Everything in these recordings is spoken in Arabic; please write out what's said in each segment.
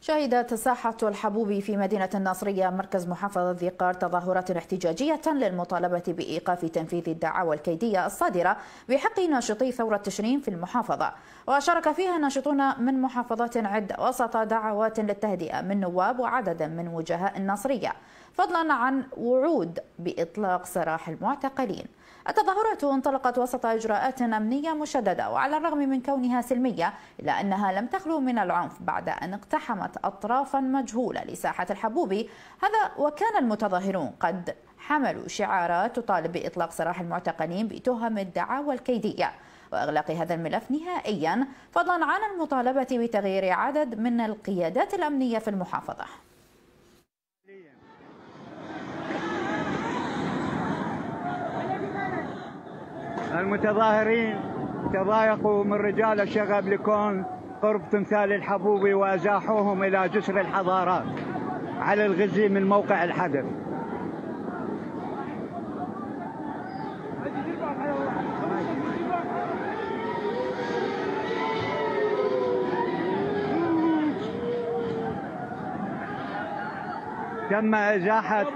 شهدت ساحة الحبوب في مدينة الناصرية مركز محافظة ذي قار تظاهرات احتجاجية للمطالبة بإيقاف تنفيذ الدعاوى الكيدية الصادرة بحق ناشطي ثورة تشرين في المحافظة، وشارك فيها ناشطون من محافظات عدة وسط دعوات للتهدئة من نواب وعدد من وجهاء الناصرية، فضلا عن وعود بإطلاق سراح المعتقلين. التظاهرات انطلقت وسط إجراءات أمنية مشددة، وعلى الرغم من كونها سلمية إلا أنها لم تخلو من العنف بعد أن اقتحمت أطرافا مجهولة لساحة الحبوب، هذا وكان المتظاهرون قد حملوا شعارات تطالب بإطلاق سراح المعتقلين بتهم الدعاوى الكيدية وإغلاق هذا الملف نهائيا، فضلا عن المطالبة بتغيير عدد من القيادات الأمنية في المحافظة. المتظاهرين تضايقوا من رجال الشغب لكون قرب تمثال الحبوب وازاحوهم الى جسر الحضارات على الغزي من موقع الحدث. تم ازاحه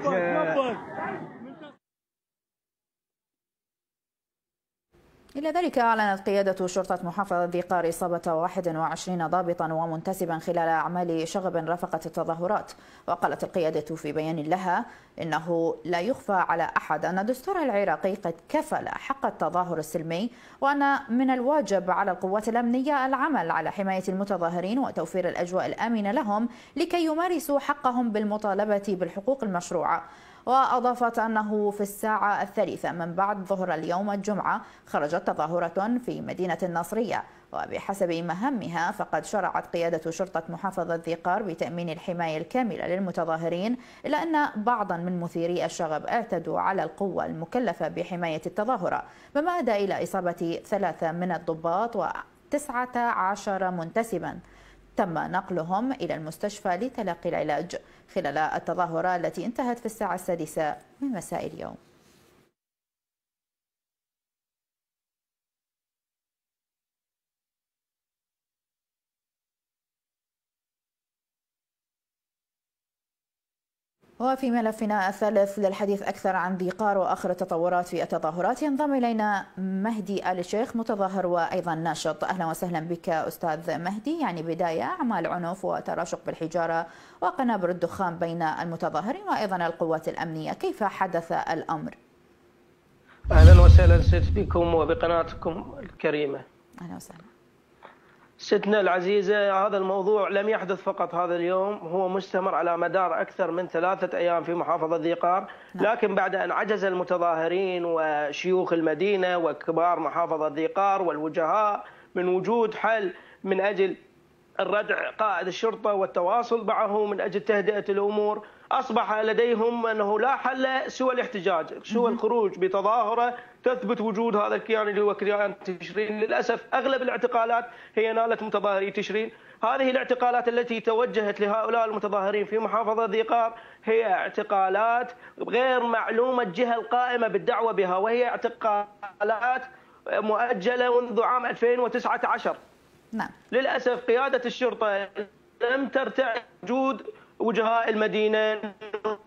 إلى ذلك أعلنت قيادة شرطة محافظة ذي قار إصابة 21 ضابطا ومنتسبا خلال أعمال شغب رافقت التظاهرات. وقالت القيادة في بيان لها إنه لا يخفى على أحد أن الدستور العراقي قد كفل حق التظاهر السلمي، وأن من الواجب على القوات الأمنية العمل على حماية المتظاهرين وتوفير الأجواء الآمنة لهم لكي يمارسوا حقهم بالمطالبة بالحقوق المشروعة. وأضافت أنه في الساعة 3 من بعد ظهر اليوم الجمعة خرجت تظاهرة في مدينة الناصرية، وبحسب مهامها فقد شرعت قيادة شرطة محافظة ذي قار بتأمين الحماية الكاملة للمتظاهرين، إلا أن بعضا من مثيري الشغب اعتدوا على القوة المكلفة بحماية التظاهرة، مما أدى إلى إصابة 3 من الضباط و19 منتسبا تم نقلهم إلى المستشفى لتلقي العلاج خلال التظاهرة التي انتهت في الساعة 6 من مساء اليوم. وفي ملفنا الثالث للحديث أكثر عن ذي قار وآخر التطورات في التظاهرات ينضم إلينا مهدي آل الشيخ متظاهر وأيضا ناشط. أهلا وسهلا بك أستاذ مهدي. يعني بداية أعمال عنف وتراشق بالحجارة وقنابل الدخان بين المتظاهرين وأيضا القوات الأمنية، كيف حدث الأمر؟ أهلا وسهلا ست بكم وبقناتكم الكريمة. أهلا وسهلا ستنا العزيزة، هذا الموضوع لم يحدث فقط هذا اليوم، هو مستمر على مدار أكثر من 3 أيام في محافظة ذي قار، لكن بعد أن عجز المتظاهرين وشيوخ المدينة وكبار محافظة ذي قار والوجهاء من وجود حل من أجل الردع قائد الشرطة والتواصل معه من أجل تهدئة الأمور، أصبح لديهم أنه لا حل سوى الاحتجاج، سوى الخروج بتظاهرة تثبت وجود هذا الكيان اللي هو كيان تشرين. للأسف أغلب الاعتقالات هي نالت متظاهري تشرين. هذه الاعتقالات التي توجهت لهؤلاء المتظاهرين في محافظة ذي قار هي اعتقالات غير معلومة الجهة القائمة بالدعوة بها، وهي اعتقالات مؤجلة منذ عام 2019. نعم. للأسف قيادة الشرطة لم ترتع وجود وجهاء المدينة،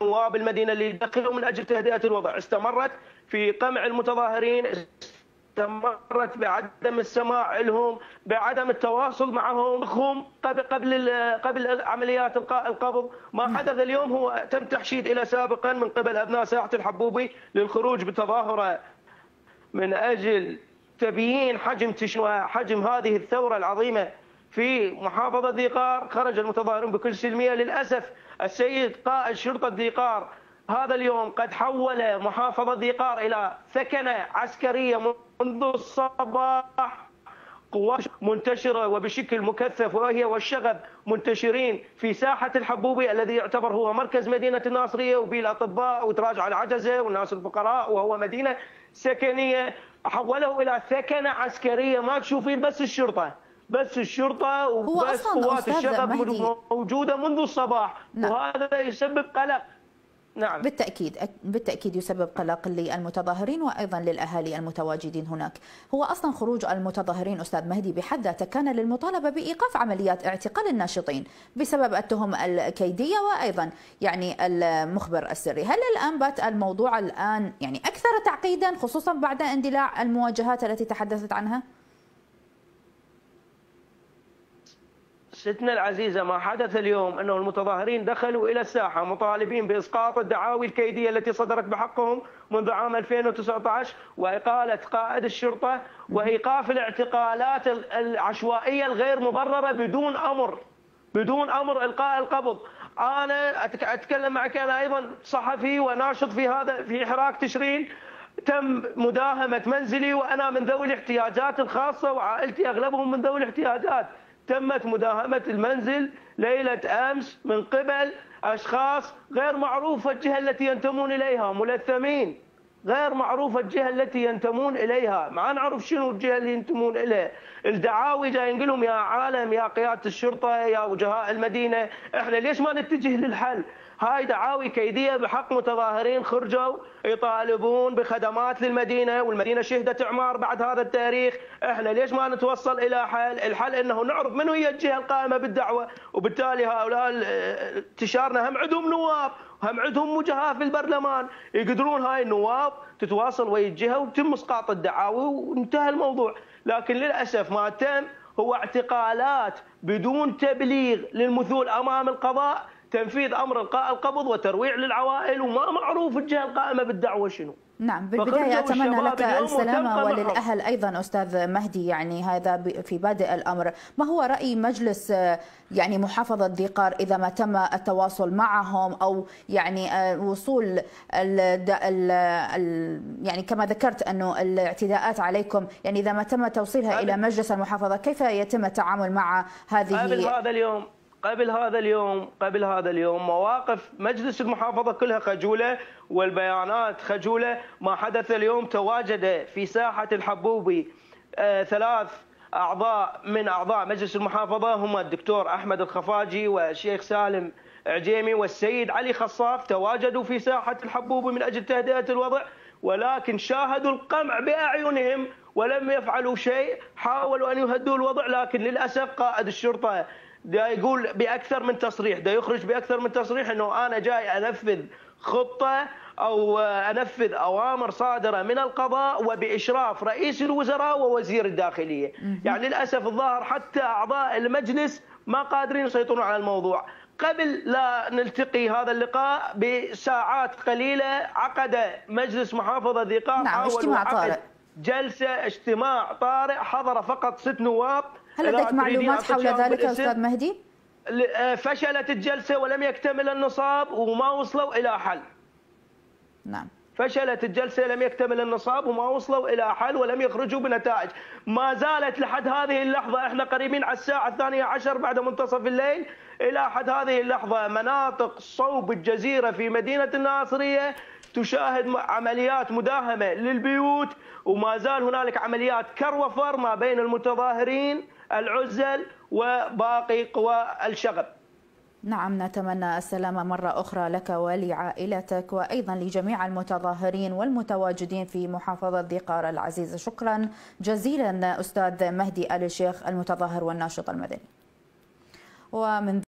نواب المدينة اللي دخلوا من أجل تهدئة الوضع، استمرت في قمع المتظاهرين، استمرت بعدم السماع لهم، بعدم التواصل معهم قبل عمليات القبض. ما حدث اليوم هو تم تحشيد إلى سابقا من قبل أبناء ساحة الحبوبي للخروج بتظاهرة من أجل تبيين حجم هذه الثورة العظيمة في محافظة ذي قار. خرج المتظاهرون بكل سلمية. للأسف السيد قائد شرطة ذي قار هذا اليوم قد حول محافظة ذي قار إلى ثكنة عسكرية منذ الصباح، قوات منتشرة وبشكل مكثف وهي والشغب منتشرين في ساحة الحبوبي الذي يعتبر هو مركز مدينة الناصرية وفيه الأطباء وتراجع العجزة والناس الفقراء، وهو مدينة سكنية. حوله إلى ثكنة عسكرية، ما تشوفين بس الشرطة وبس قوات الشغب موجودة منذ الصباح. وهذا يسبب قلق نعم بالتأكيد يسبب قلق للمتظاهرين وأيضا للأهالي المتواجدين هناك. هو أصلا خروج المتظاهرين أستاذ مهدي بحد ذاته كان للمطالبة بإيقاف عمليات اعتقال الناشطين بسبب التهم الكيدية وأيضا يعني المخبر السري. هل الآن بات الموضوع الآن يعني أكثر تعقيدا خصوصا بعد اندلاع المواجهات التي تحدثت عنها؟ ستنا العزيزة، ما حدث اليوم أنه المتظاهرين دخلوا إلى الساحة مطالبين بإسقاط الدعاوي الكيدية التي صدرت بحقهم منذ عام 2019 وإقالة قائد الشرطة وإيقاف الاعتقالات العشوائية الغير مبررة بدون أمر إلقاء القبض. أنا أتكلم معك، أنا أيضا صحفي وناشط في حراك تشرين. تم مداهمة منزلي وأنا من ذوي الاحتياجات الخاصة وعائلتي أغلبهم من ذوي الاحتياجات. تمت مداهمة المنزل ليلة أمس من قبل أشخاص غير معروفة الجهة التي ينتمون إليها، ملثمين غير معروفة الجهة التي ينتمون إليها، ما نعرف شنو الجهة اللي ينتمون إليها. الدعاوي جايين لهم يا عالم، يا قيادة الشرطة، يا وجهاء المدينة، إحنا ليش ما نتجه للحل؟ هاي دعاوي كيدية بحق متظاهرين خرجوا يطالبون بخدمات للمدينة، والمدينة شهدت إعمار بعد هذا التاريخ. إحنا ليش ما نتوصل إلى حل؟ الحل إنه نعرف منو هي الجهة القائمة بالدعوة، وبالتالي هؤلاء انتشارنا هم عندهم نواب وهم عندهم وجهاء في البرلمان يقدرون هاي النواب تتواصل ويا الجهة وتم إسقاط الدعاوي وانتهى الموضوع. لكن للأسف ما تم هو اعتقالات بدون تبليغ للمثول أمام القضاء، تنفيذ أمر إلقاء القبض وترويع للعوائل، وما معروف الجهة القائمة بالدعوة شنو. نعم، بالبداية أتمنى لك السلامة وللأهل أيضا أستاذ مهدي. يعني هذا في بادئ الأمر، ما هو رأي مجلس يعني محافظة ذي قار إذا ما تم التواصل معهم أو يعني وصول يعني كما ذكرت أنه الاعتداءات عليكم، يعني إذا ما تم توصيلها إلى مجلس المحافظة كيف يتم التعامل مع هذه؟ قبل هذا اليوم مواقف مجلس المحافظة كلها خجولة والبيانات خجولة. ما حدث اليوم تواجد في ساحة الحبوبي 3 أعضاء من أعضاء مجلس المحافظة، هم الدكتور أحمد الخفاجي والشيخ سالم عجيمي والسيد علي خصاف، تواجدوا في ساحة الحبوبي من أجل تهدئة الوضع، ولكن شاهدوا القمع بأعينهم ولم يفعلوا شيء. حاولوا أن يهدوا الوضع، لكن للأسف قائد الشرطة دا يقول بأكثر من تصريح، دا يخرج بأكثر من تصريح أنه أنا جاي أنفذ خطة أو أنفذ أوامر صادرة من القضاء وبإشراف رئيس الوزراء ووزير الداخلية. يعني للأسف الظاهر حتى أعضاء المجلس ما قادرين يسيطرون على الموضوع. قبل لا نلتقي هذا اللقاء بساعات قليلة عقد مجلس محافظة ذي قار اجتماع طارئ، اجتماع طارئ حضر فقط 6 نواب. هل لديك معلومات حول ذلك أستاذ مهدي؟ فشلت الجلسة ولم يكتمل النصاب وما وصلوا إلى حل. نعم، فشلت الجلسة، لم يكتمل النصاب وما وصلوا إلى حل ولم يخرجوا بنتائج. ما زالت لحد هذه اللحظة، احنا قريبين على الساعة 12 بعد منتصف الليل، إلى حد هذه اللحظة مناطق صوب الجزيرة في مدينة الناصرية تشاهد عمليات مداهمة للبيوت، وما زال هنالك عمليات كر وفر ما بين المتظاهرين العزل وباقي قوى الشغب. نعم، نتمنى السلامة مرة أخرى لك ولعائلتك وأيضا لجميع المتظاهرين والمتواجدين في محافظة ذي قار العزيزة. شكرا جزيلا أستاذ مهدي آل الشيخ المتظاهر والناشط المدني. ومن